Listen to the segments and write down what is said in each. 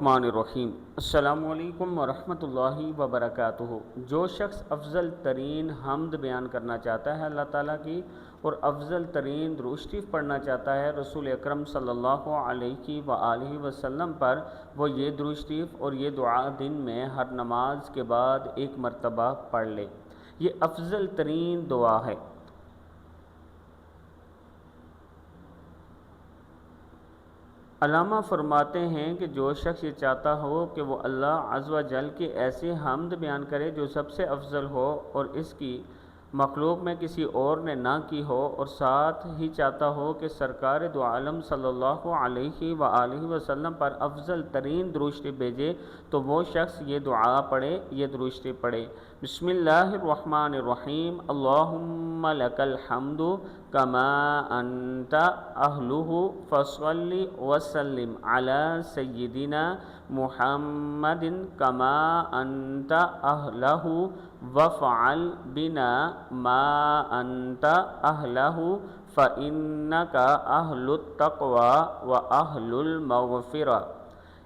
الرحمن الرحیم۔ السلام علیکم ورحمۃ اللہ وبرکاتہ۔ جو شخص افضل ترین حمد بیان کرنا چاہتا ہے اللہ تعالیٰ کی اور افضل ترین درود شریف پڑھنا چاہتا ہے رسول اکرم صلی اللہ علیہ وآلہ وسلم پر، وہ یہ درود شریف اور یہ دعا دن میں ہر نماز کے بعد ایک مرتبہ پڑھ لے۔ یہ افضل ترین دعا ہے۔ علامہ فرماتے ہیں کہ جو شخص یہ چاہتا ہو کہ وہ اللہ عز و جل کی ایسی حمد بیان کرے جو سب سے افضل ہو اور اس کی مخلوق میں کسی اور نے نہ کی ہو، اور ساتھ ہی چاہتا ہو کہ سرکار دو عالم صلی اللہ علیہ وآلہ وسلم پر افضل ترین درود شریف بھیجے، تو وہ شخص یہ دعا پڑھے، یہ درود شریف پڑھے۔ بسم اللہ الرحمن الرحیم۔ اللہم لک الحمد کما انت اہلہ فصل وسلم علی سیدنا محمد کما انت اہلہ وفعل بنا ما انت اہلہ فإنک اہل التقوی واہل المغفرہ۔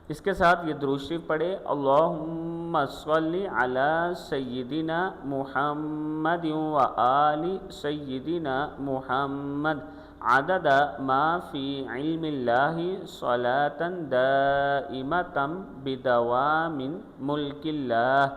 اس کے ساتھ یہ درود شریف پڑھے، اللہم صلی علی سیدنا محمد وآل سیدنا محمد عدد ما فی علم اللہ صلاة دائمة بدوام ملک اللہ۔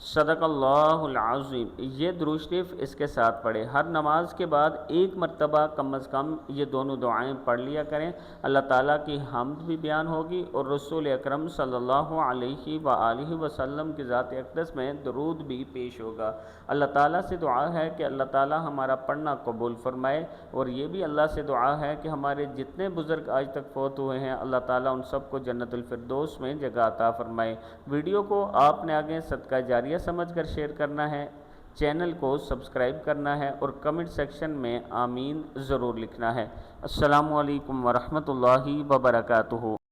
صدق اللہ العظیم۔ یہ درود شریف اس کے ساتھ پڑھے، ہر نماز کے بعد ایک مرتبہ کم از کم یہ دونوں دعائیں پڑھ لیا کریں۔ اللہ تعالیٰ کی حمد بھی بیان ہوگی اور رسول اکرم صلی اللہ علیہ وآلہ وسلم کی ذات اقدس میں درود بھی پیش ہوگا۔ اللہ تعالیٰ سے دعا ہے کہ اللہ تعالیٰ ہمارا پڑھنا قبول فرمائے، اور یہ بھی اللہ سے دعا ہے کہ ہمارے جتنے بزرگ آج تک فوت ہوئے ہیں اللہ تعالیٰ ان سب کو جنت الفردوس میں جگہ عطا فرمائے۔ ویڈیو کو آپ نے آگے صدقہ جاریہ سمجھ کر شیئر کرنا ہے، چینل کو سبسکرائب کرنا ہے اور کمنٹ سیکشن میں آمین ضرور لکھنا ہے۔ السلام علیکم ورحمۃ اللہ وبرکاتہ۔